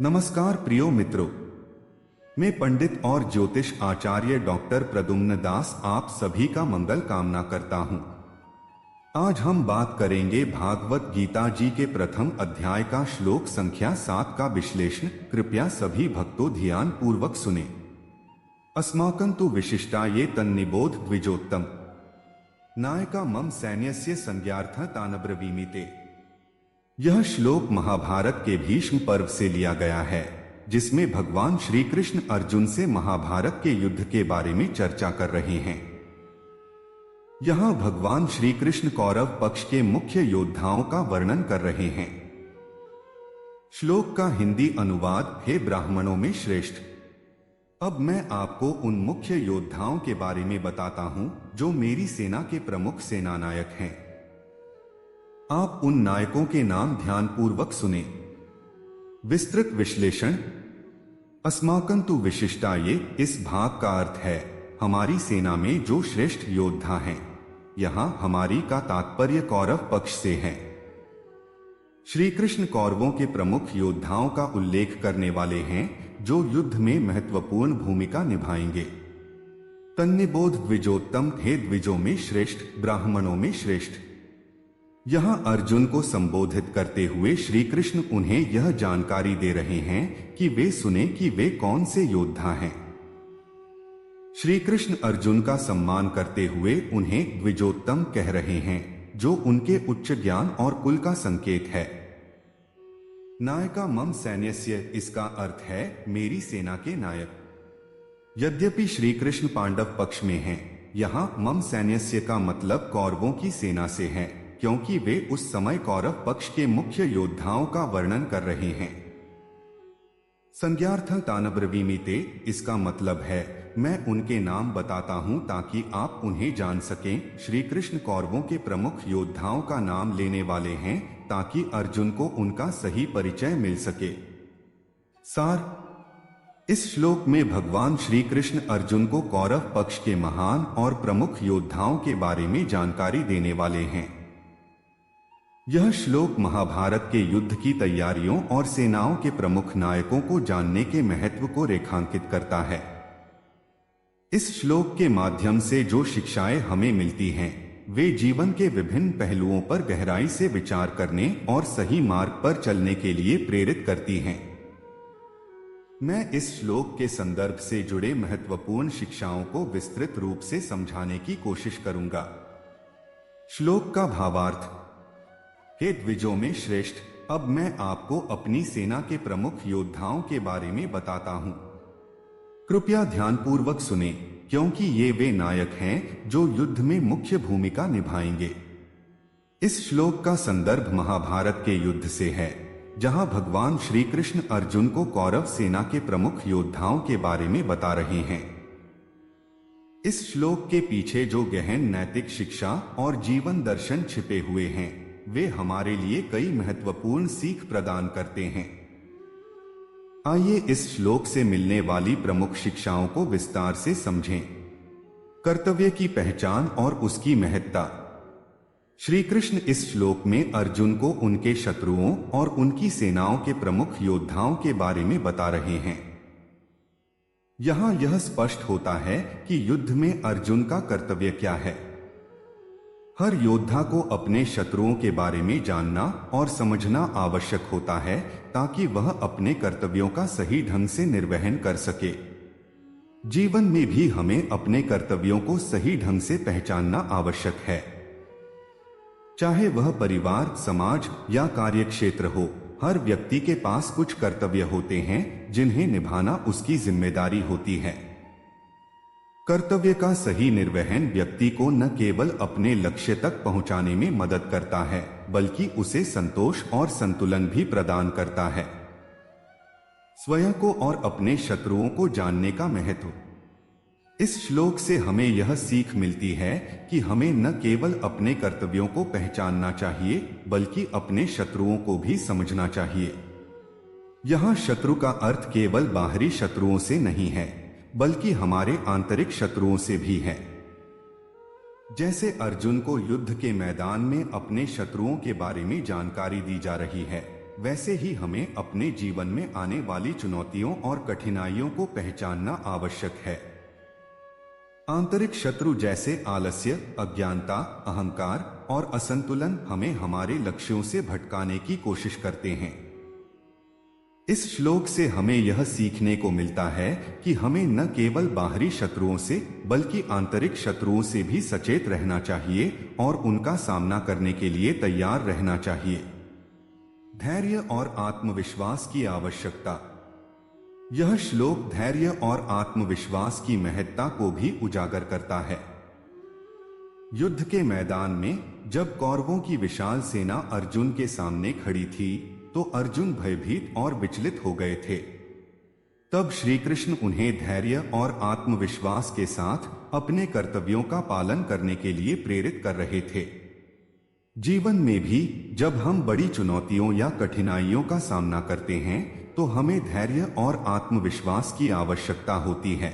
नमस्कार प्रियो मित्रों, मैं पंडित और ज्योतिष आचार्य डॉक्टर प्रद्युम्न दास आप सभी का मंगल कामना करता हूं। आज हम बात करेंगे भागवत गीता जी के प्रथम अध्याय का श्लोक संख्या 7 का विश्लेषण। कृपया सभी भक्तों ध्यान पूर्वक सुने। अस्माकं तु विशिष्टा ये तन्निबोध द्विजोत्तम नायका मम सैन्यस्य संज्ञार्थ तानब्रवीमिते। यह श्लोक महाभारत के भीष्म पर्व से लिया गया है, जिसमें भगवान श्री कृष्ण अर्जुन से महाभारत के युद्ध के बारे में चर्चा कर रहे हैं। यहाँ भगवान श्री कृष्ण कौरव पक्ष के मुख्य योद्धाओं का वर्णन कर रहे हैं। श्लोक का हिंदी अनुवाद: हे ब्राह्मणों में श्रेष्ठ। अब मैं आपको उन मुख्य योद्धाओं के बारे में बताता हूं जो मेरी सेना के प्रमुख सेनानायक हैं। आप उन नायकों के नाम ध्यानपूर्वक सुने। विस्तृत विश्लेषण: अस्माकं तु विशिष्टा ये, इस भाग का अर्थ है हमारी सेना में जो श्रेष्ठ योद्धा हैं। यहां हमारी का तात्पर्य कौरव पक्ष से है। श्री कृष्ण कौरवों के प्रमुख योद्धाओं का उल्लेख करने वाले हैं जो युद्ध में महत्वपूर्ण भूमिका निभाएंगे। तन्निबोध द्विजोत्तम, हे द्विजों में श्रेष्ठ, ब्राह्मणों में श्रेष्ठ। यहां अर्जुन को संबोधित करते हुए श्री कृष्ण उन्हें यह जानकारी दे रहे हैं कि वे सुने कि वे कौन से योद्धा हैं। श्री कृष्ण अर्जुन का सम्मान करते हुए उन्हें द्विजोत्तम कह रहे हैं, जो उनके उच्च ज्ञान और कुल का संकेत है। नायका मम सैन्यस्य, इसका अर्थ है मेरी सेना के नायक। यद्यपि श्री कृष्ण पांडव पक्ष में हैं, यहाँ मम सैन्यस्य का मतलब कौरवों की सेना से है, क्योंकि वे उस समय कौरव पक्ष के मुख्य योद्धाओं का वर्णन कर रहे हैं। संज्ञार्थं तानब्रवीमिते, इसका मतलब है मैं उनके नाम बताता हूं ताकि आप उन्हें जान सकें। श्री कृष्ण कौरवों के प्रमुख योद्धाओं का नाम लेने वाले हैं ताकि अर्जुन को उनका सही परिचय मिल सके। सार: इस श्लोक में भगवान श्री कृष्ण अर्जुन को कौरव पक्ष के महान और प्रमुख योद्धाओं के बारे में जानकारी देने वाले हैं। यह श्लोक महाभारत के युद्ध की तैयारियों और सेनाओं के प्रमुख नायकों को जानने के महत्व को रेखांकित करता है। इस श्लोक के माध्यम से जो शिक्षाएं हमें मिलती हैं, वे जीवन के विभिन्न पहलुओं पर गहराई से विचार करने और सही मार्ग पर चलने के लिए प्रेरित करती हैं। मैं इस श्लोक के संदर्भ से जुड़े महत्वपूर्ण शिक्षाओं को विस्तृत रूप से समझाने की कोशिश करूंगा। श्लोक का भावार्थ: हे द्विजों में श्रेष्ठ, अब मैं आपको अपनी सेना के प्रमुख योद्धाओं के बारे में बताता हूं। कृपया ध्यानपूर्वक सुने, क्योंकि ये वे नायक हैं जो युद्ध में मुख्य भूमिका निभाएंगे। इस श्लोक का संदर्भ महाभारत के युद्ध से है, जहां भगवान श्री कृष्ण अर्जुन को कौरव सेना के प्रमुख योद्धाओं के बारे में बता रहे हैं। इस श्लोक के पीछे जो गहन नैतिक शिक्षा और जीवन दर्शन छिपे हुए हैं, वे हमारे लिए कई महत्वपूर्ण सीख प्रदान करते हैं। आइए इस श्लोक से मिलने वाली प्रमुख शिक्षाओं को विस्तार से समझें। कर्तव्य की पहचान और उसकी महत्ता। श्री कृष्ण इस श्लोक में अर्जुन को उनके शत्रुओं और उनकी सेनाओं के प्रमुख योद्धाओं के बारे में बता रहे हैं। यहाँ यह स्पष्ट होता है कि युद्ध में अर्जुन का कर्तव्य क्या है। हर योद्धा को अपने शत्रुओं के बारे में जानना और समझना आवश्यक होता है ताकि वह अपने कर्तव्यों का सही ढंग से निर्वहन कर सके। जीवन में भी हमें अपने कर्तव्यों को सही ढंग से पहचानना आवश्यक है। चाहे वह परिवार, समाज या कार्यक्षेत्र हो, हर व्यक्ति के पास कुछ कर्तव्य होते हैं जिन्हें निभाना उसकी जिम्मेदारी होती है। कर्तव्य का सही निर्वहन व्यक्ति को न केवल अपने लक्ष्य तक पहुंचाने में मदद करता है, बल्कि उसे संतोष और संतुलन भी प्रदान करता है। स्वयं को और अपने शत्रुओं को जानने का महत्व। इस श्लोक से हमें यह सीख मिलती है कि हमें न केवल अपने कर्तव्यों को पहचानना चाहिए, बल्कि अपने शत्रुओं को भी समझना चाहिए। यहाँ शत्रु का अर्थ केवल बाहरी शत्रुओं से नहीं है, बल्कि हमारे आंतरिक शत्रुओं से भी है। जैसे अर्जुन को युद्ध के मैदान में अपने शत्रुओं के बारे में जानकारी दी जा रही है, वैसे ही हमें अपने जीवन में आने वाली चुनौतियों और कठिनाइयों को पहचानना आवश्यक है। आंतरिक शत्रु जैसे आलस्य, अज्ञानता, अहंकार और असंतुलन हमें हमारे लक्ष्यों से भटकाने की कोशिश करते हैं। इस श्लोक से हमें यह सीखने को मिलता है कि हमें न केवल बाहरी शत्रुओं से बल्कि आंतरिक शत्रुओं से भी सचेत रहना चाहिए और उनका सामना करने के लिए तैयार रहना चाहिए। धैर्य और आत्मविश्वास की आवश्यकता। यह श्लोक धैर्य और आत्मविश्वास की महत्ता को भी उजागर करता है। युद्ध के मैदान में जब कौरवों की विशाल सेना अर्जुन के सामने खड़ी थी तो अर्जुन भयभीत और विचलित हो गए थे। तब श्री कृष्ण उन्हें धैर्य और आत्मविश्वास के साथ अपने कर्तव्यों का पालन करने के लिए प्रेरित कर रहे थे। जीवन में भी जब हम बड़ी चुनौतियों या कठिनाइयों का सामना करते हैं तो हमें धैर्य और आत्मविश्वास की आवश्यकता होती है।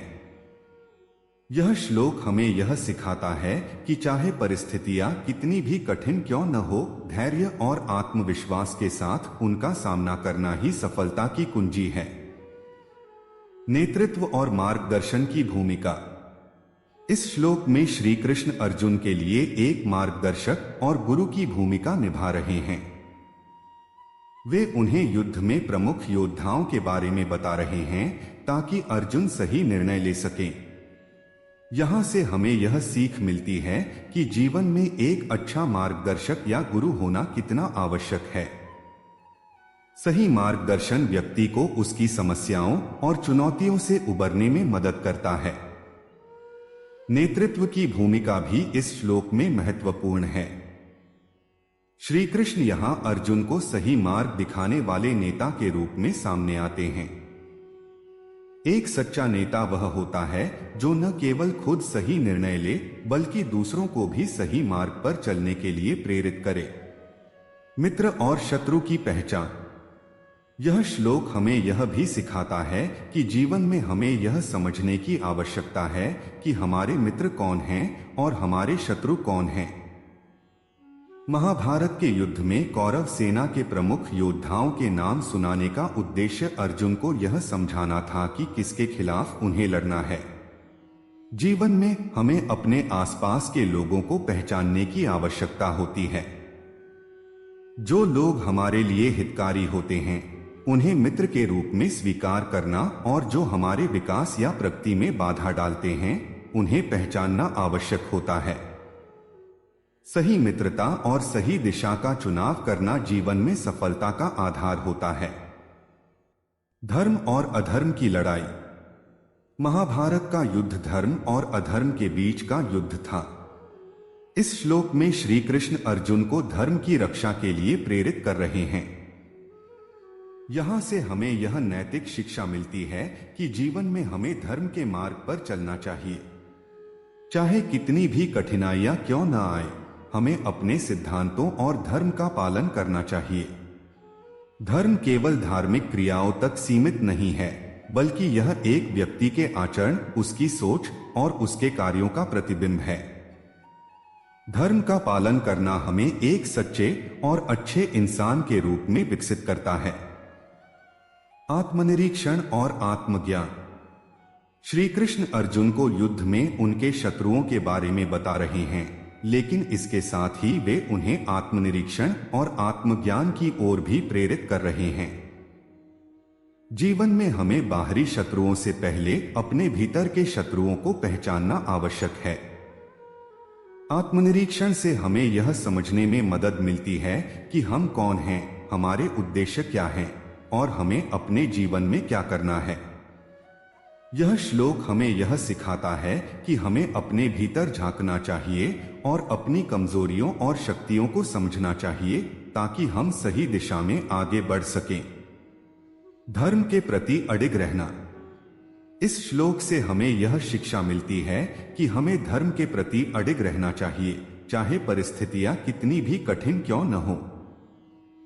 यह श्लोक हमें यह सिखाता है कि चाहे परिस्थितियां कितनी भी कठिन क्यों न हो, धैर्य और आत्मविश्वास के साथ उनका सामना करना ही सफलता की कुंजी है। नेतृत्व और मार्गदर्शन की भूमिका। इस श्लोक में श्री कृष्ण अर्जुन के लिए एक मार्गदर्शक और गुरु की भूमिका निभा रहे हैं। वे उन्हें युद्ध में प्रमुख योद्धाओं के बारे में बता रहे हैं ताकि अर्जुन सही निर्णय ले सकें। यहां से हमें यह सीख मिलती है कि जीवन में एक अच्छा मार्गदर्शक या गुरु होना कितना आवश्यक है। सही मार्गदर्शन व्यक्ति को उसकी समस्याओं और चुनौतियों से उबरने में मदद करता है। नेतृत्व की भूमिका भी इस श्लोक में महत्वपूर्ण है। श्री कृष्ण यहां अर्जुन को सही मार्ग दिखाने वाले नेता के रूप में सामने आते हैं। एक सच्चा नेता वह होता है जो न केवल खुद सही निर्णय ले बल्कि दूसरों को भी सही मार्ग पर चलने के लिए प्रेरित करे। मित्र और शत्रु की पहचान। यह श्लोक हमें यह भी सिखाता है कि जीवन में हमें यह समझने की आवश्यकता है कि हमारे मित्र कौन हैं और हमारे शत्रु कौन हैं। महाभारत के युद्ध में कौरव सेना के प्रमुख योद्धाओं के नाम सुनाने का उद्देश्य अर्जुन को यह समझाना था कि किसके खिलाफ उन्हें लड़ना है। जीवन में हमें अपने आसपास के लोगों को पहचानने की आवश्यकता होती है। जो लोग हमारे लिए हितकारी होते हैं उन्हें मित्र के रूप में स्वीकार करना और जो हमारे विकास या प्रगति में बाधा डालते हैं उन्हें पहचानना आवश्यक होता है। सही मित्रता और सही दिशा का चुनाव करना जीवन में सफलता का आधार होता है। धर्म और अधर्म की लड़ाई। महाभारत का युद्ध धर्म और अधर्म के बीच का युद्ध था। इस श्लोक में श्री कृष्ण अर्जुन को धर्म की रक्षा के लिए प्रेरित कर रहे हैं। यहां से हमें यह नैतिक शिक्षा मिलती है कि जीवन में हमें धर्म के मार्ग पर चलना चाहिए। चाहे कितनी भी कठिनाइयां क्यों न आए, हमें अपने सिद्धांतों और धर्म का पालन करना चाहिए। धर्म केवल धार्मिक क्रियाओं तक सीमित नहीं है, बल्कि यह एक व्यक्ति के आचरण, उसकी सोच और उसके कार्यों का प्रतिबिंब है। धर्म का पालन करना हमें एक सच्चे और अच्छे इंसान के रूप में विकसित करता है। आत्मनिरीक्षण और आत्मज्ञान। श्री कृष्ण अर्जुन को युद्ध में उनके शत्रुओं के बारे में बता रहे हैं, लेकिन इसके साथ ही वे उन्हें आत्मनिरीक्षण और आत्मज्ञान की ओर भी प्रेरित कर रहे हैं। जीवन में हमें बाहरी शत्रुओं से पहले अपने भीतर के शत्रुओं को पहचानना आवश्यक है। आत्मनिरीक्षण से हमें यह समझने में मदद मिलती है कि हम कौन हैं, हमारे उद्देश्य क्या हैं और हमें अपने जीवन में क्या करना है। यह श्लोक हमें यह सिखाता है कि हमें अपने भीतर झांकना चाहिए और अपनी कमजोरियों और शक्तियों को समझना चाहिए ताकि हम सही दिशा में आगे बढ़ सकें। धर्म के प्रति अडिग रहना। इस श्लोक से हमें यह शिक्षा मिलती है कि हमें धर्म के प्रति अडिग रहना चाहिए, चाहे परिस्थितियां कितनी भी कठिन क्यों न हो।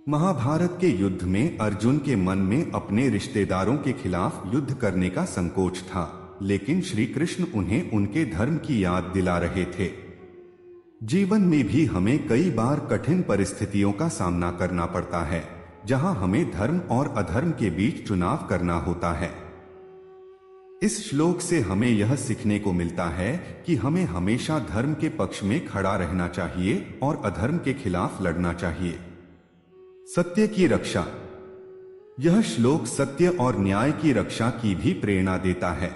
महाभारत के युद्ध में अर्जुन के मन में अपने रिश्तेदारों के खिलाफ युद्ध करने का संकोच था, लेकिन श्री कृष्ण उन्हें उनके धर्म की याद दिला रहे थे। जीवन में भी हमें कई बार कठिन परिस्थितियों का सामना करना पड़ता है, जहां हमें धर्म और अधर्म के बीच चुनाव करना होता है। इस श्लोक से हमें यह सीखने को मिलता है कि हमें हमेशा धर्म के पक्ष में खड़ा रहना चाहिए और अधर्म के खिलाफ लड़ना चाहिए। सत्य की रक्षा। यह श्लोक सत्य और न्याय की रक्षा की भी प्रेरणा देता है।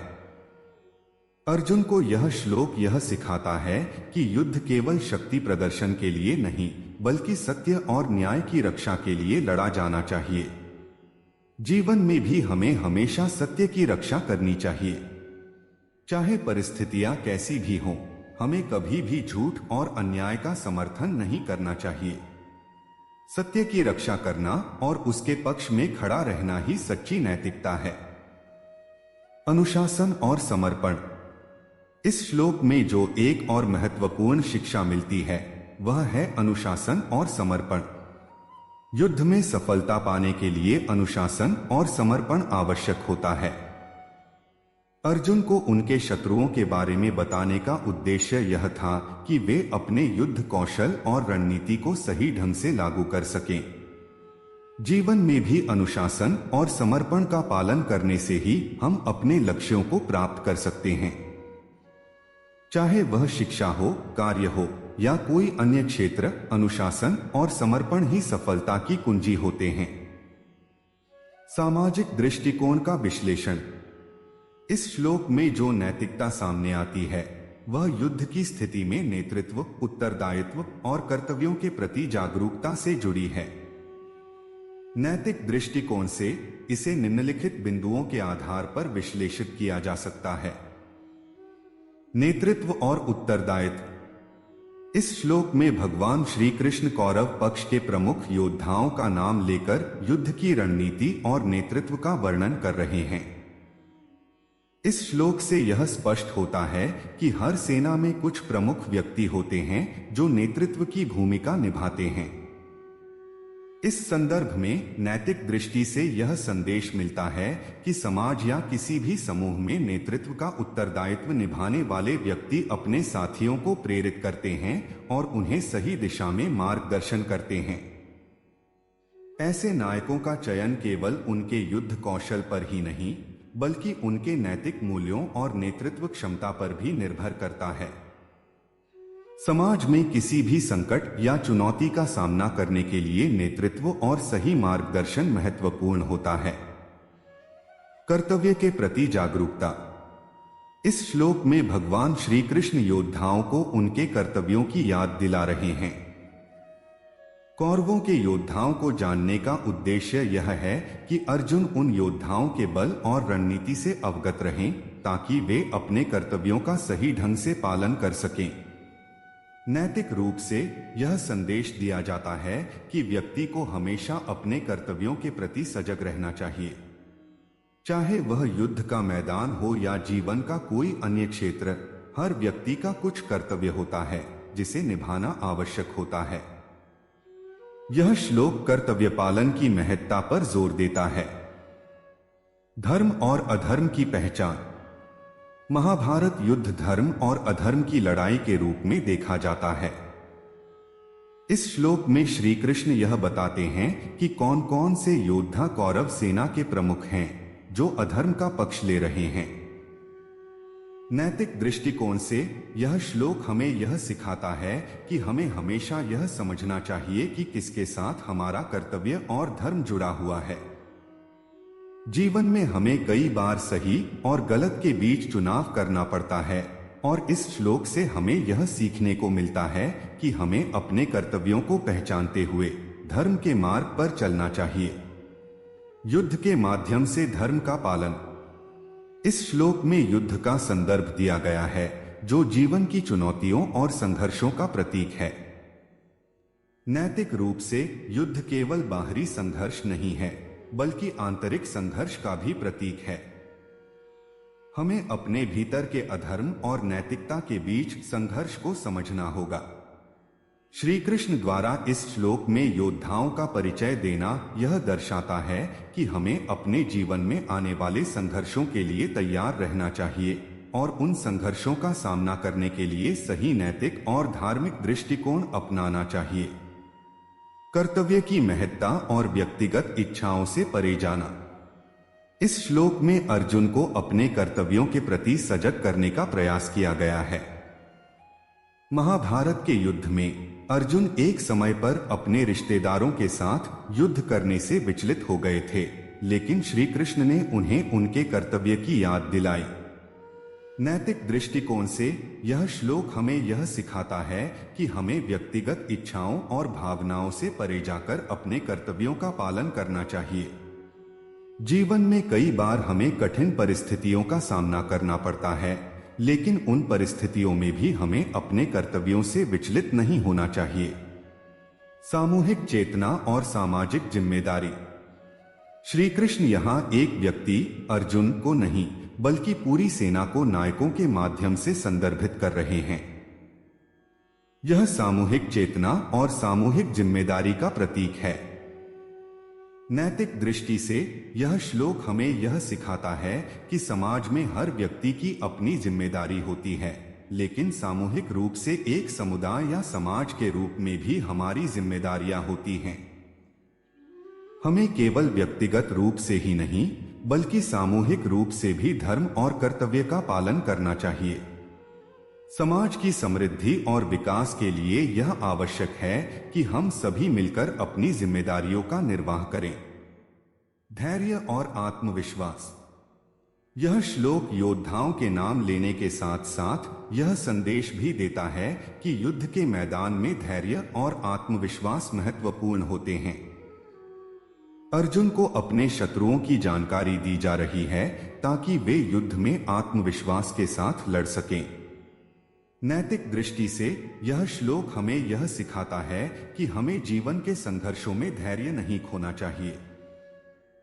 अर्जुन को यह श्लोक यह सिखाता है कि युद्ध केवल शक्ति प्रदर्शन के लिए नहीं, बल्कि सत्य और न्याय की रक्षा के लिए लड़ा जाना चाहिए। जीवन में भी हमें हमेशा सत्य की रक्षा करनी चाहिए। चाहे परिस्थितियां कैसी भी हों, हमें कभी भी झूठ और अन्याय का समर्थन नहीं करना चाहिए। सत्य की रक्षा करना और उसके पक्ष में खड़ा रहना ही सच्ची नैतिकता है। अनुशासन और समर्पण। इस श्लोक में जो एक और महत्वपूर्ण शिक्षा मिलती है वह है अनुशासन और समर्पण। युद्ध में सफलता पाने के लिए अनुशासन और समर्पण आवश्यक होता है। अर्जुन को उनके शत्रुओं के बारे में बताने का उद्देश्य यह था कि वे अपने युद्ध कौशल और रणनीति को सही ढंग से लागू कर सकें। जीवन में भी अनुशासन और समर्पण का पालन करने से ही हम अपने लक्ष्यों को प्राप्त कर सकते हैं। चाहे वह शिक्षा हो, कार्य हो या कोई अन्य क्षेत्र, अनुशासन और समर्पण ही सफलता की कुंजी होते हैं। सामाजिक दृष्टिकोण का विश्लेषण। इस श्लोक में जो नैतिकता सामने आती है वह युद्ध की स्थिति में नेतृत्व, उत्तरदायित्व और कर्तव्यों के प्रति जागरूकता से जुड़ी है। नैतिक दृष्टिकोण से इसे निम्नलिखित बिंदुओं के आधार पर विश्लेषित किया जा सकता है। नेतृत्व और उत्तरदायित्व। इस श्लोक में भगवान श्री कृष्ण कौरव पक्ष के प्रमुख योद्धाओं का नाम लेकर युद्ध की रणनीति और नेतृत्व का वर्णन कर रहे हैं। इस श्लोक से यह स्पष्ट होता है कि हर सेना में कुछ प्रमुख व्यक्ति होते हैं जो नेतृत्व की भूमिका निभाते हैं। इस संदर्भ में नैतिक दृष्टि से यह संदेश मिलता है कि समाज या किसी भी समूह में नेतृत्व का उत्तरदायित्व निभाने वाले व्यक्ति अपने साथियों को प्रेरित करते हैं और उन्हें सही दिशा में मार्गदर्शन करते हैं। ऐसे नायकों का चयन केवल उनके युद्ध कौशल पर ही नहीं, बल्कि उनके नैतिक मूल्यों और नेतृत्व क्षमता पर भी निर्भर करता है। समाज में किसी भी संकट या चुनौती का सामना करने के लिए नेतृत्व और सही मार्गदर्शन महत्वपूर्ण होता है। कर्तव्य के प्रति जागरूकता। इस श्लोक में भगवान श्री कृष्ण योद्धाओं को उनके कर्तव्यों की याद दिला रहे हैं। कौरवों के योद्धाओं को जानने का उद्देश्य यह है कि अर्जुन उन योद्धाओं के बल और रणनीति से अवगत रहें ताकि वे अपने कर्तव्यों का सही ढंग से पालन कर सकें। नैतिक रूप से यह संदेश दिया जाता है कि व्यक्ति को हमेशा अपने कर्तव्यों के प्रति सजग रहना चाहिए। चाहे वह युद्ध का मैदान हो या जीवन का कोई अन्य क्षेत्र, हर व्यक्ति का कुछ कर्तव्य होता है जिसे निभाना आवश्यक होता है। यह श्लोक कर्तव्य पालन की महत्ता पर जोर देता है। धर्म और अधर्म की पहचान। महाभारत युद्ध धर्म और अधर्म की लड़ाई के रूप में देखा जाता है। इस श्लोक में श्री कृष्ण यह बताते हैं कि कौन कौन से योद्धा कौरव सेना के प्रमुख हैं जो अधर्म का पक्ष ले रहे हैं। नैतिक दृष्टिकोण से यह श्लोक हमें यह सिखाता है कि हमें हमेशा यह समझना चाहिए कि किसके साथ हमारा कर्तव्य और धर्म जुड़ा हुआ है। जीवन में हमें कई बार सही और गलत के बीच चुनाव करना पड़ता है और इस श्लोक से हमें यह सीखने को मिलता है कि हमें अपने कर्तव्यों को पहचानते हुए धर्म के मार्ग पर चलना चाहिए। युद्ध के माध्यम से धर्म का पालन। इस श्लोक में युद्ध का संदर्भ दिया गया है जो जीवन की चुनौतियों और संघर्षों का प्रतीक है। नैतिक रूप से युद्ध केवल बाहरी संघर्ष नहीं है बल्कि आंतरिक संघर्ष का भी प्रतीक है। हमें अपने भीतर के अधर्म और नैतिकता के बीच संघर्ष को समझना होगा। श्री कृष्ण द्वारा इस श्लोक में योद्धाओं का परिचय देना यह दर्शाता है कि हमें अपने जीवन में आने वाले संघर्षों के लिए तैयार रहना चाहिए और उन संघर्षों का सामना करने के लिए सही नैतिक और धार्मिक दृष्टिकोण अपनाना चाहिए। कर्तव्य की महत्ता और व्यक्तिगत इच्छाओं से परे जाना। इस श्लोक में अर्जुन को अपने कर्तव्यों के प्रति सजग करने का प्रयास किया गया है। महाभारत के युद्ध में अर्जुन एक समय पर अपने रिश्तेदारों के साथ युद्ध करने से विचलित हो गए थे, लेकिन श्री कृष्ण ने उन्हें उनके कर्तव्य की याद दिलाई। नैतिक दृष्टिकोण से यह श्लोक हमें यह सिखाता है कि हमें व्यक्तिगत इच्छाओं और भावनाओं से परे जाकर अपने कर्तव्यों का पालन करना चाहिए। जीवन में कई बार हमें कठिन परिस्थितियों का सामना करना पड़ता है, लेकिन उन परिस्थितियों में भी हमें अपने कर्तव्यों से विचलित नहीं होना चाहिए। सामूहिक चेतना और सामाजिक जिम्मेदारी। श्री कृष्ण यहाँ एक व्यक्ति अर्जुन को नहीं बल्कि पूरी सेना को नायकों के माध्यम से संदर्भित कर रहे हैं। यह सामूहिक चेतना और सामूहिक जिम्मेदारी का प्रतीक है। नैतिक दृष्टि से यह श्लोक हमें यह सिखाता है कि समाज में हर व्यक्ति की अपनी जिम्मेदारी होती है, लेकिन सामूहिक रूप से एक समुदाय या समाज के रूप में भी हमारी जिम्मेदारियां होती हैं। हमें केवल व्यक्तिगत रूप से ही नहीं बल्कि सामूहिक रूप से भी धर्म और कर्तव्य का पालन करना चाहिए। समाज की समृद्धि और विकास के लिए यह आवश्यक है कि हम सभी मिलकर अपनी जिम्मेदारियों का निर्वाह करें। धैर्य और आत्मविश्वास। यह श्लोक योद्धाओं के नाम लेने के साथ साथ यह संदेश भी देता है कि युद्ध के मैदान में धैर्य और आत्मविश्वास महत्वपूर्ण होते हैं। अर्जुन को अपने शत्रुओं की जानकारी दी जा रही है ताकि वे युद्ध में आत्मविश्वास के साथ लड़ सकें। नैतिक दृष्टि से यह श्लोक हमें यह सिखाता है कि हमें जीवन के संघर्षों में धैर्य नहीं खोना चाहिए।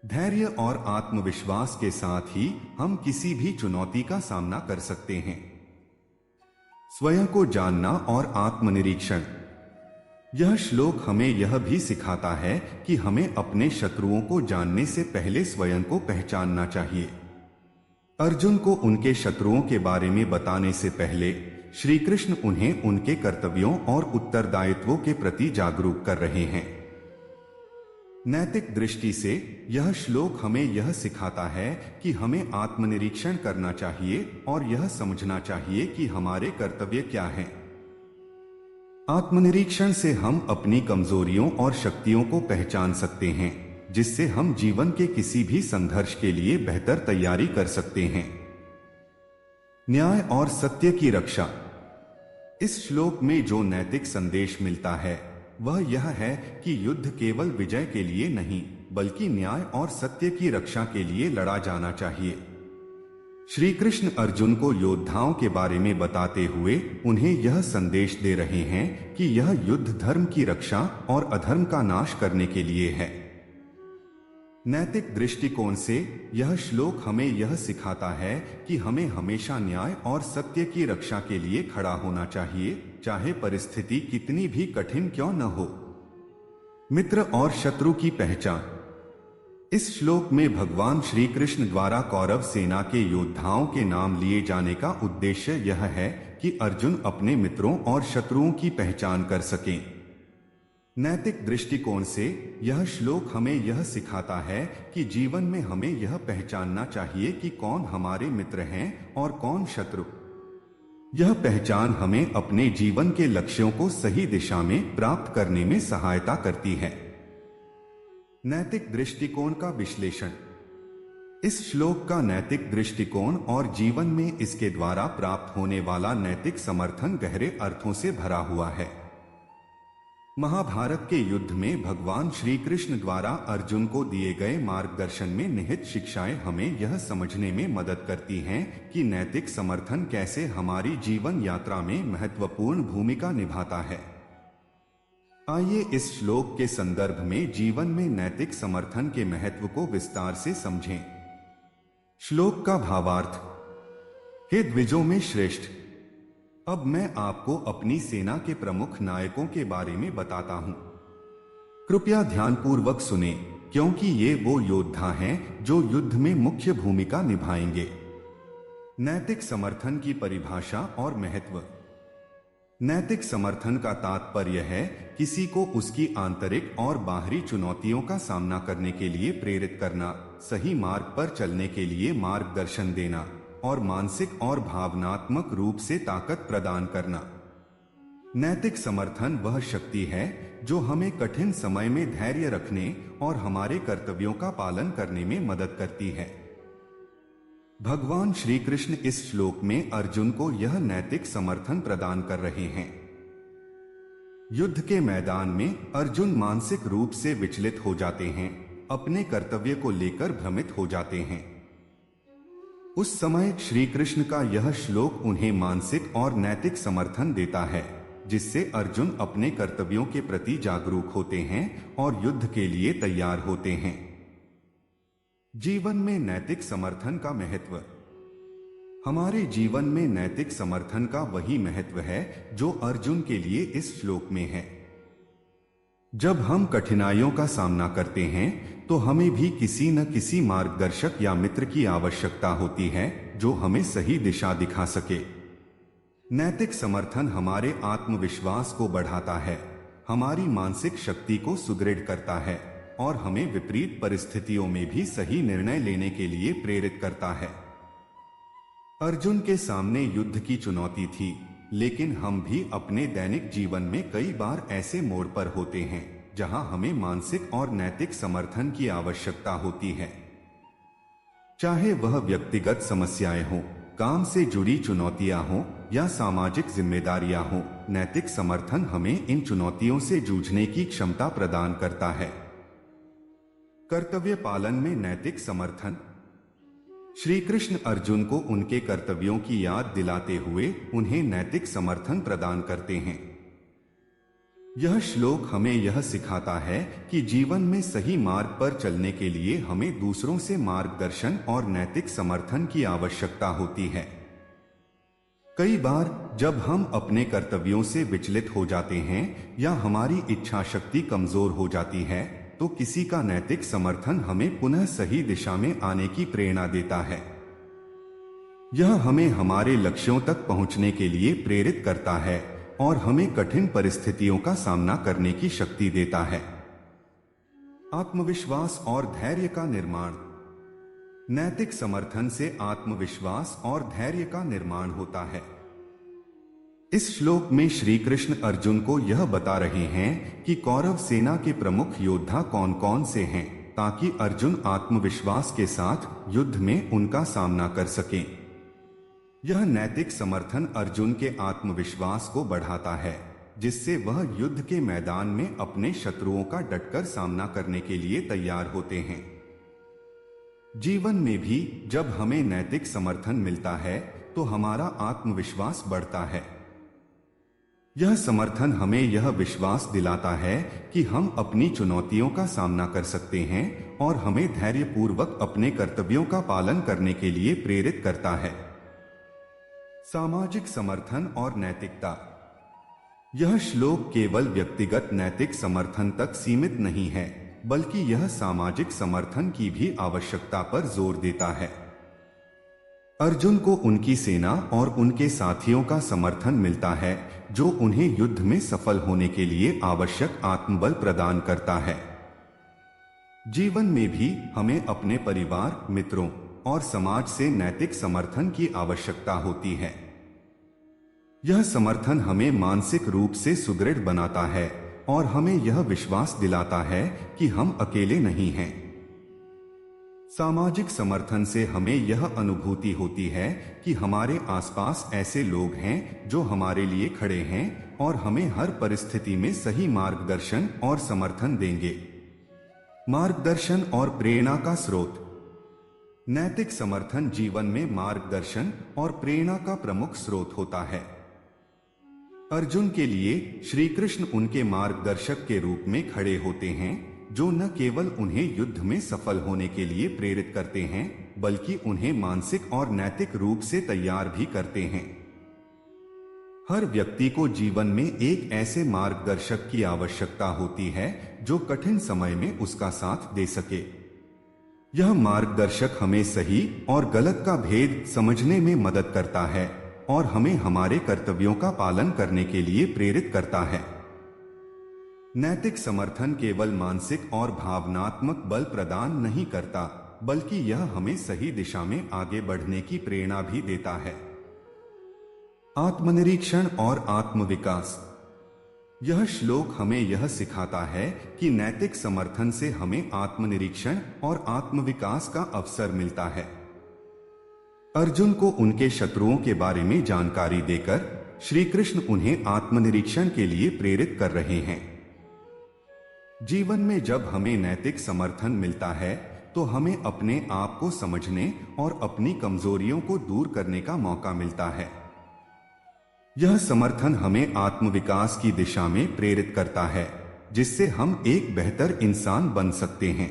धैर्य और आत्मविश्वास के साथ ही हम किसी भी चुनौती का सामना कर सकते हैं। स्वयं को जानना और आत्मनिरीक्षण। यह श्लोक हमें यह भी सिखाता है कि हमें अपने शत्रुओं को जानने से पहले स्वयं को पहचानना चाहिए। अर्जुन को उनके शत्रुओं के बारे में बताने से पहले श्री कृष्ण उन्हें उनके कर्तव्यों और उत्तरदायित्वों के प्रति जागरूक कर रहे हैं। नैतिक दृष्टि से यह श्लोक हमें यह सिखाता है कि हमें आत्मनिरीक्षण करना चाहिए और यह समझना चाहिए कि हमारे कर्तव्य क्या हैं। आत्मनिरीक्षण से हम अपनी कमजोरियों और शक्तियों को पहचान सकते हैं, जिससे हम जीवन के किसी भी संघर्ष के लिए बेहतर तैयारी कर सकते हैं। न्याय और सत्य की रक्षा। इस श्लोक में जो नैतिक संदेश मिलता है वह यह है कि युद्ध केवल विजय के लिए नहीं बल्कि न्याय और सत्य की रक्षा के लिए लड़ा जाना चाहिए। श्री कृष्ण अर्जुन को योद्धाओं के बारे में बताते हुए उन्हें यह संदेश दे रहे हैं कि यह युद्ध धर्म की रक्षा और अधर्म का नाश करने के लिए है। नैतिक दृष्टिकोण से यह श्लोक हमें यह सिखाता है कि हमें हमेशा न्याय और सत्य की रक्षा के लिए खड़ा होना चाहिए, चाहे परिस्थिति कितनी भी कठिन क्यों न हो। मित्र और शत्रु की पहचान। इस श्लोक में भगवान श्री कृष्ण द्वारा कौरव सेना के योद्धाओं के नाम लिए जाने का उद्देश्य यह है कि अर्जुन अपने मित्रों और शत्रुओं की पहचान कर सकें। नैतिक दृष्टिकोण से यह श्लोक हमें यह सिखाता है कि जीवन में हमें यह पहचानना चाहिए कि कौन हमारे मित्र हैं और कौन शत्रु। यह पहचान हमें अपने जीवन के लक्ष्यों को सही दिशा में प्राप्त करने में सहायता करती है। नैतिक दृष्टिकोण का विश्लेषण। इस श्लोक का नैतिक दृष्टिकोण और जीवन में इसके द्वारा प्राप्त होने वाला नैतिक समर्थन गहरे अर्थों से भरा हुआ है। महाभारत के युद्ध में भगवान श्री कृष्ण द्वारा अर्जुन को दिए गए मार्गदर्शन में निहित शिक्षाएं हमें यह समझने में मदद करती हैं कि नैतिक समर्थन कैसे हमारी जीवन यात्रा में महत्वपूर्ण भूमिका निभाता है। आइए इस श्लोक के संदर्भ में जीवन में नैतिक समर्थन के महत्व को विस्तार से समझें। श्लोक का भावार्थ। हे द्विजों में श्रेष्ठ, अब मैं आपको अपनी सेना के प्रमुख नायकों के बारे में बताता हूं। कृपया ध्यानपूर्वक सुने, क्योंकि ये वो योद्धा हैं जो युद्ध में मुख्य भूमिका निभाएंगे। नैतिक समर्थन की परिभाषा और महत्व। नैतिक समर्थन का तात्पर्य है किसी को उसकी आंतरिक और बाहरी चुनौतियों का सामना करने के लिए प्रेरित करना, सही मार्ग पर चलने के लिए मार्गदर्शन देना और मानसिक और भावनात्मक रूप से ताकत प्रदान करना। नैतिक समर्थन वह शक्ति है जो हमें कठिन समय में धैर्य रखने और हमारे कर्तव्यों का पालन करने में मदद करती है। भगवान श्री कृष्ण इस श्लोक में अर्जुन को यह नैतिक समर्थन प्रदान कर रहे हैं। युद्ध के मैदान में अर्जुन मानसिक रूप से विचलित हो जाते हैं, अपने कर्तव्य को लेकर भ्रमित हो जाते हैं। उस समय श्री कृष्ण का यह श्लोक उन्हें मानसिक और नैतिक समर्थन देता है, जिससे अर्जुन अपने कर्तव्यों के प्रति जागरूक होते हैं और युद्ध के लिए तैयार होते हैं। जीवन में नैतिक समर्थन का महत्व। हमारे जीवन में नैतिक समर्थन का वही महत्व है जो अर्जुन के लिए इस श्लोक में है। जब हम कठिनाइयों का सामना करते हैं तो हमें भी किसी न किसी मार्गदर्शक या मित्र की आवश्यकता होती है जो हमें सही दिशा दिखा सके। नैतिक समर्थन हमारे आत्मविश्वास को बढ़ाता है, हमारी मानसिक शक्ति को सुदृढ़ करता है और हमें विपरीत परिस्थितियों में भी सही निर्णय लेने के लिए प्रेरित करता है। अर्जुन के सामने युद्ध की चुनौती थी, लेकिन हम भी अपने दैनिक जीवन में कई बार ऐसे मोड़ पर होते हैं जहां हमें मानसिक और नैतिक समर्थन की आवश्यकता होती है। चाहे वह व्यक्तिगत समस्याएं हों, काम से जुड़ी चुनौतियां हों या सामाजिक जिम्मेदारियां हों, नैतिक समर्थन हमें इन चुनौतियों से जूझने की क्षमता प्रदान करता है। कर्तव्य पालन में नैतिक समर्थन। श्री कृष्ण अर्जुन को उनके कर्तव्यों की याद दिलाते हुए उन्हें नैतिक समर्थन प्रदान करते हैं। यह श्लोक हमें यह सिखाता है कि जीवन में सही मार्ग पर चलने के लिए हमें दूसरों से मार्गदर्शन और नैतिक समर्थन की आवश्यकता होती है। कई बार जब हम अपने कर्तव्यों से विचलित हो जाते हैं या हमारी इच्छा शक्ति कमजोर हो जाती है तो किसी का नैतिक समर्थन हमें पुनः सही दिशा में आने की प्रेरणा देता है। यह हमें हमारे लक्ष्यों तक पहुंचने के लिए प्रेरित करता है और हमें कठिन परिस्थितियों का सामना करने की शक्ति देता है। आत्मविश्वास और धैर्य का निर्माण। नैतिक समर्थन से आत्मविश्वास और धैर्य का निर्माण होता है। इस श्लोक में श्री कृष्ण अर्जुन को यह बता रहे हैं कि कौरव सेना के प्रमुख योद्धा कौन कौन से हैं, ताकि अर्जुन आत्मविश्वास के साथ युद्ध में उनका सामना कर सकें। यह नैतिक समर्थन अर्जुन के आत्मविश्वास को बढ़ाता है, जिससे वह युद्ध के मैदान में अपने शत्रुओं का डटकर सामना करने के लिए तैयार होते हैं। जीवन में भी जब हमें नैतिक समर्थन मिलता है तो हमारा आत्मविश्वास बढ़ता है। यह समर्थन हमें यह विश्वास दिलाता है कि हम अपनी चुनौतियों का सामना कर सकते हैं और हमें धैर्यपूर्वक अपने कर्तव्यों का पालन करने के लिए प्रेरित करता है। सामाजिक समर्थन और नैतिकता। यह श्लोक केवल व्यक्तिगत नैतिक समर्थन तक सीमित नहीं है, बल्कि यह सामाजिक समर्थन की भी आवश्यकता पर जोर देता है। अर्जुन को उनकी सेना और उनके साथियों का समर्थन मिलता है, जो उन्हें युद्ध में सफल होने के लिए आवश्यक आत्मबल प्रदान करता है। जीवन में भी हमें अपने परिवार, मित्रों और समाज से नैतिक समर्थन की आवश्यकता होती है। यह समर्थन हमें मानसिक रूप से सुदृढ़ बनाता है और हमें यह विश्वास दिलाता है कि हम अकेले नहीं हैं। सामाजिक समर्थन से हमें यह अनुभूति होती है कि हमारे आसपास ऐसे लोग हैं जो हमारे लिए खड़े हैं और हमें हर परिस्थिति में सही मार्गदर्शन और समर्थन देंगे। मार्गदर्शन और प्रेरणा का स्रोत। नैतिक समर्थन जीवन में मार्गदर्शन और प्रेरणा का प्रमुख स्रोत होता है। अर्जुन के लिए श्री कृष्ण उनके मार्गदर्शक के रूप में खड़े होते हैं, जो न केवल उन्हें युद्ध में सफल होने के लिए प्रेरित करते हैं, बल्कि उन्हें मानसिक और नैतिक रूप से तैयार भी करते हैं। हर व्यक्ति को जीवन में एक ऐसे मार्गदर्शक की आवश्यकता होती है जो कठिन समय में उसका साथ दे सके। यह मार्गदर्शक हमें सही और गलत का भेद समझने में मदद करता है और हमें हमारे कर्तव्यों का पालन करने के लिए प्रेरित करता है। नैतिक समर्थन केवल मानसिक और भावनात्मक बल प्रदान नहीं करता, बल्कि यह हमें सही दिशा में आगे बढ़ने की प्रेरणा भी देता है। आत्मनिरीक्षण और आत्मविकास। यह श्लोक हमें यह सिखाता है कि नैतिक समर्थन से हमें आत्मनिरीक्षण और आत्मविकास का अवसर मिलता है। अर्जुन को उनके शत्रुओं के बारे में जानकारी देकर श्री कृष्ण उन्हें आत्मनिरीक्षण के लिए प्रेरित कर रहे हैं। जीवन में जब हमें नैतिक समर्थन मिलता है तो हमें अपने आप को समझने और अपनी कमजोरियों को दूर करने का मौका मिलता है। यह समर्थन हमें आत्मविकास की दिशा में प्रेरित करता है, जिससे हम एक बेहतर इंसान बन सकते हैं।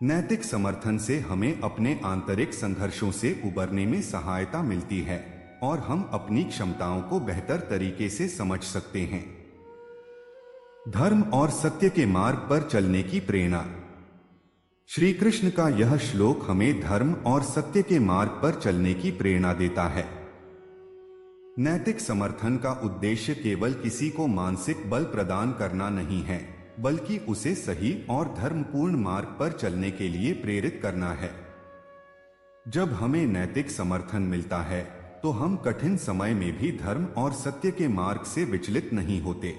नैतिक समर्थन से हमें अपने आंतरिक संघर्षों से उबरने में सहायता मिलती है और हम अपनी क्षमताओं को बेहतर तरीके से समझ सकते हैं। धर्म और सत्य के मार्ग पर चलने की प्रेरणा। श्री कृष्ण का यह श्लोक हमें धर्म और सत्य के मार्ग पर चलने की प्रेरणा देता है। नैतिक समर्थन का उद्देश्य केवल किसी को मानसिक बल प्रदान करना नहीं है, बल्कि उसे सही और धर्मपूर्ण मार्ग पर चलने के लिए प्रेरित करना है। जब हमें नैतिक समर्थन मिलता है तो हम कठिन समय में भी धर्म और सत्य के मार्ग से विचलित नहीं होते।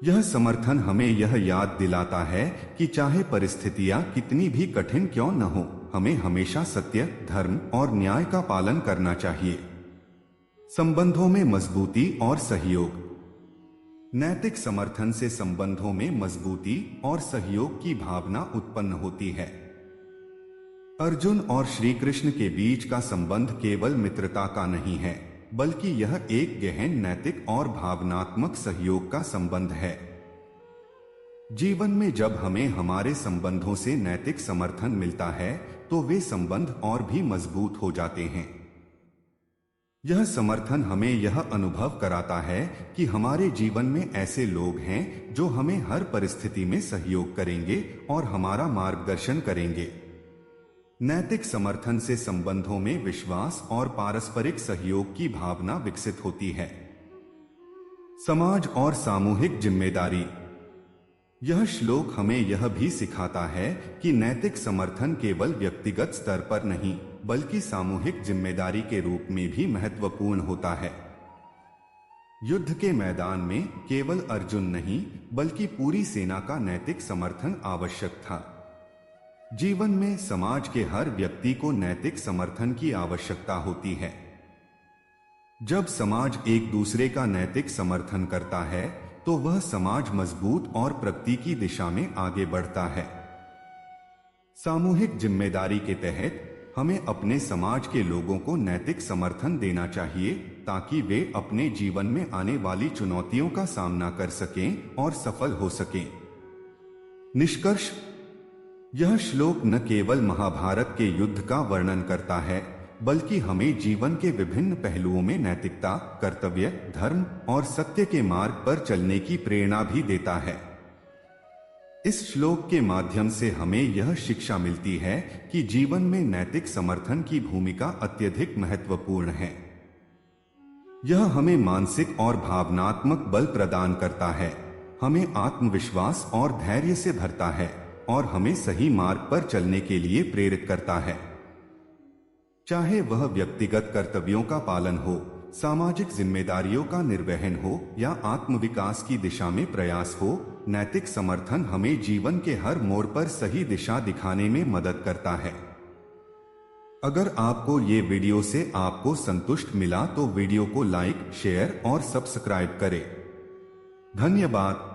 यह समर्थन हमें यह याद दिलाता है कि चाहे परिस्थितियां कितनी भी कठिन क्यों न हो, हमें हमेशा सत्य, धर्म और न्याय का पालन करना चाहिए। संबंधों में मजबूती और सहयोग। नैतिक समर्थन से संबंधों में मजबूती और सहयोग की भावना उत्पन्न होती है। अर्जुन और श्री कृष्ण के बीच का संबंध केवल मित्रता का नहीं है, बल्कि यह एक गहन नैतिक और भावनात्मक सहयोग का संबंध है। जीवन में जब हमें हमारे संबंधों से नैतिक समर्थन मिलता है तो वे संबंध और भी मजबूत हो जाते हैं। यह समर्थन हमें यह अनुभव कराता है कि हमारे जीवन में ऐसे लोग हैं जो हमें हर परिस्थिति में सहयोग करेंगे और हमारा मार्गदर्शन करेंगे। नैतिक समर्थन से संबंधों में विश्वास और पारस्परिक सहयोग की भावना विकसित होती है। समाज और सामूहिक जिम्मेदारी। यह श्लोक हमें यह भी सिखाता है कि नैतिक समर्थन केवल व्यक्तिगत स्तर पर नहीं, बल्कि सामूहिक जिम्मेदारी के रूप में भी महत्वपूर्ण होता है। युद्ध के मैदान में केवल अर्जुन नहीं, बल्कि पूरी सेना का नैतिक समर्थन आवश्यक था। जीवन में समाज के हर व्यक्ति को नैतिक समर्थन की आवश्यकता होती है। जब समाज एक दूसरे का नैतिक समर्थन करता है तो वह समाज मजबूत और प्रगति की दिशा में आगे बढ़ता है। सामूहिक जिम्मेदारी के तहत हमें अपने समाज के लोगों को नैतिक समर्थन देना चाहिए ताकि वे अपने जीवन में आने वाली चुनौतियों का सामना कर सकें और सफल हो सकें। निष्कर्ष। यह श्लोक न केवल महाभारत के युद्ध का वर्णन करता है, बल्कि हमें जीवन के विभिन्न पहलुओं में नैतिकता, कर्तव्य, धर्म और सत्य के मार्ग पर चलने की प्रेरणा भी देता है। इस श्लोक के माध्यम से हमें यह शिक्षा मिलती है कि जीवन में नैतिक समर्थन की भूमिका अत्यधिक महत्वपूर्ण है। यह हमें मानसिक और भावनात्मक बल प्रदान करता है, हमें आत्मविश्वास और धैर्य से भरता है और हमें सही मार्ग पर चलने के लिए प्रेरित करता है। चाहे वह व्यक्तिगत कर्तव्यों का पालन हो, सामाजिक जिम्मेदारियों का निर्वहन हो या आत्मविकास की दिशा में प्रयास हो, नैतिक समर्थन हमें जीवन के हर मोड़ पर सही दिशा दिखाने में मदद करता है। अगर आपको ये वीडियो से आपको संतुष्ट मिला तो वीडियो को लाइक, शेयर और सब्सक्राइब करें। धन्यवाद।